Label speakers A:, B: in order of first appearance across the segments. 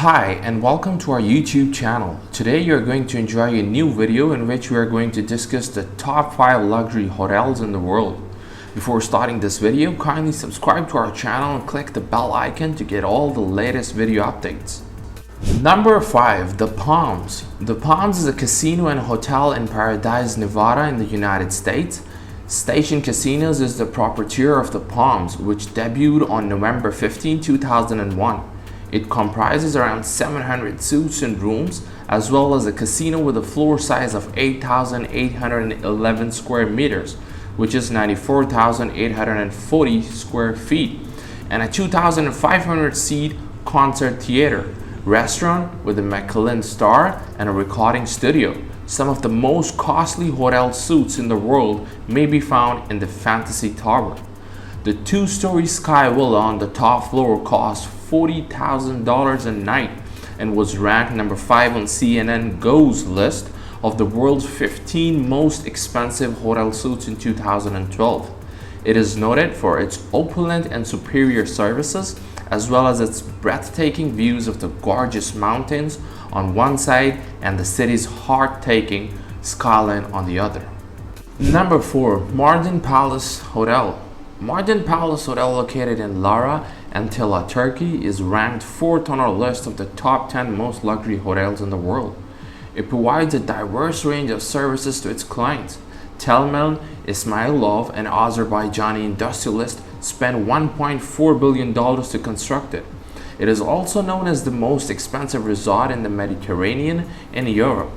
A: Hi and welcome to our YouTube channel. Today you are going to enjoy a new video in which we are going to discuss the top 5 luxury hotels in the world. Before starting this video, kindly subscribe to our channel and click the bell icon to get all the latest video updates. Number 5. The Palms. The Palms is a casino and hotel in Paradise, Nevada in the United States. Station Casinos is the proprietor of the Palms, which debuted on November 15, 2001. It comprises around 700 suites and rooms, as well as a casino with a floor size of 8,811 square meters, which is 94,840 square feet, and a 2,500 seat concert theater, restaurant with a Michelin star, and a recording studio. Some of the most costly hotel suites in the world may be found in the Fantasy Tower. The 2-story sky villa on the top floor cost $40,000 a night and was ranked number 5 on CNN Go's list of the world's 15 most expensive hotel suites in 2012. It is noted for its opulent and superior services, as well as its breathtaking views of the gorgeous mountains on one side and the city's heart-taking skyline on the other. Number 4. MARDAN Palace Hotel. MARDAN Palace Hotel, located in Lara, Antalya, Turkey, is ranked 4th on our list of the top 10 most luxury hotels in the world. It provides a diverse range of services to its clients. Telman Ismailov, an Azerbaijani industrialist, spent $1.4 billion to construct it. It is also known as the most expensive resort in the Mediterranean and Europe.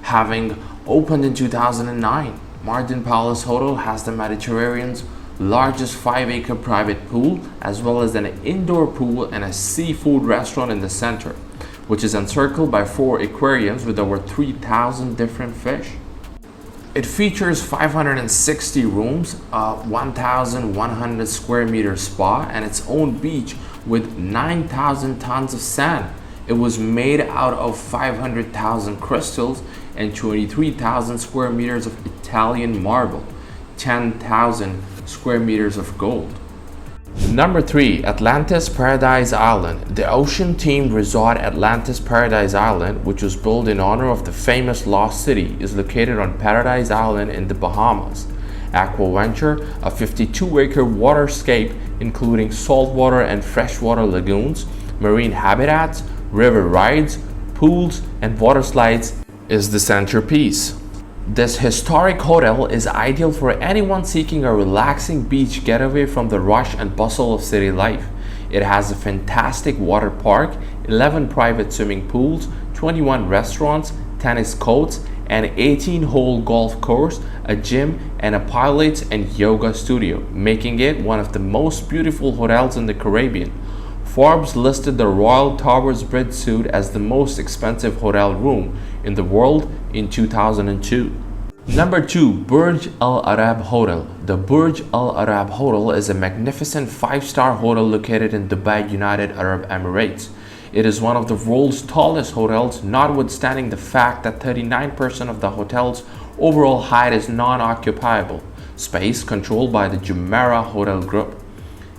A: Having opened in 2009, MARDAN Palace Hotel has the Mediterranean's largest 5-acre private pool, as well as an indoor pool and a seafood restaurant in the center, which is encircled by 4 aquariums with over 3,000 different fish. It features 560 rooms, a 1,100 square meter spa, and its own beach with 9,000 tons of sand. It was made out of 500,000 crystals and 23,000 square meters of Italian marble, 10,000 square meters of gold. Number 3. Atlantis Paradise Island. The ocean-themed resort Atlantis Paradise Island, which was built in honor of the famous lost city, is located on Paradise Island in the Bahamas. Aquaventure, a 52-acre waterscape including saltwater and freshwater lagoons, marine habitats, river rides, pools, and water slides, is the centerpiece. This historic hotel is ideal for anyone seeking a relaxing beach getaway from the rush and bustle of city life. It has a fantastic water park, 11 private swimming pools, 21 restaurants, tennis courts, an 18-hole golf course, a gym, and a pilates and yoga studio, making it one of the most beautiful hotels in the Caribbean. Forbes listed the Royal Towers Bridge suite as the most expensive hotel room in the world in 2002. Number 2. BURJ Al Arab Hotel. The BURJ Al Arab Hotel is a magnificent 5-star hotel located in Dubai, United Arab Emirates. It is one of the world's tallest hotels, notwithstanding the fact that 39% of the hotel's overall height is non-occupiable space controlled by the Jumeirah Hotel Group.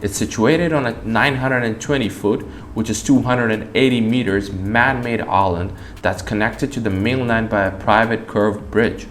A: It's situated on a 920-foot, which is 280 meters, man-made island that's connected to the mainland by a private curved bridge.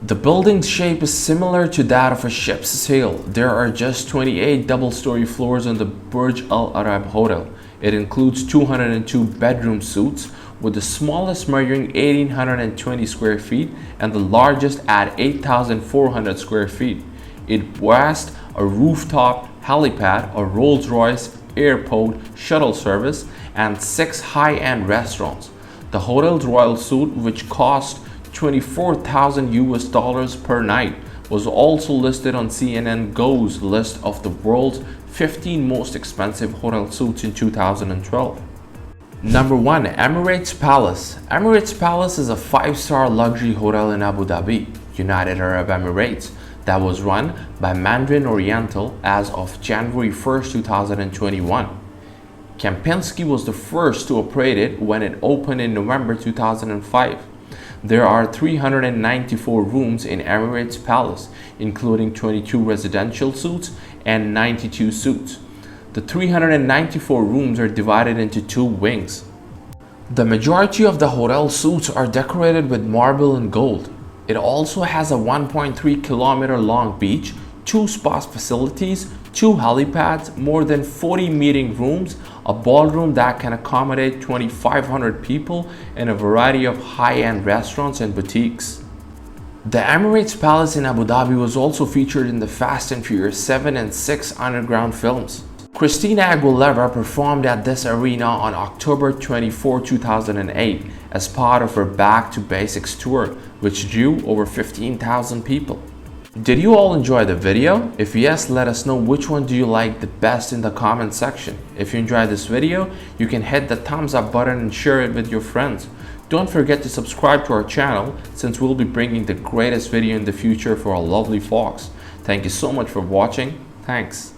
A: The building's shape is similar to that of a ship's sail. There are just 28 double-story floors in the BURJ Al Arab Hotel. It includes 202 bedroom suites, with the smallest measuring 1,820 square feet and the largest at 8,400 square feet. It boasts a rooftop helipad, a Rolls-Royce airport shuttle service, and 6 high-end restaurants. The hotel's royal suite, which cost $24,000 per night, was also listed on CNN Go's list of the world's 15 most expensive hotel suites in 2012. Number 1. Emirates Palace. Emirates Palace is a 5-star luxury hotel in Abu Dhabi, United Arab Emirates, that was run by Mandarin Oriental as of January 1, 2021. Kempinski was the first to operate it when it opened in November 2005. There are 394 rooms in Emirates Palace, including 22 residential suites and 92 suites. The 394 rooms are divided into 2 wings. The majority of the hotel suites are decorated with marble and gold. It also has a 1.3-kilometer long beach, 2 spa facilities, 2 helipads, more than 40 meeting rooms, a ballroom that can accommodate 2,500 people, and a variety of high-end restaurants and boutiques. The Emirates Palace in Abu Dhabi was also featured in the Fast and Furious 7 and 6 underground films. Christina Aguilera performed at this arena on October 24, 2008 as part of her Back to Basics tour, which drew over 15,000 people. Did you all enjoy the video? If yes, let us know which one do you like the best in the comment section. If you enjoyed this video, you can hit the thumbs up button and share it with your friends. Don't forget to subscribe to our channel since we'll be bringing the greatest video in the future for our lovely folks. Thank you so much for watching. Thanks.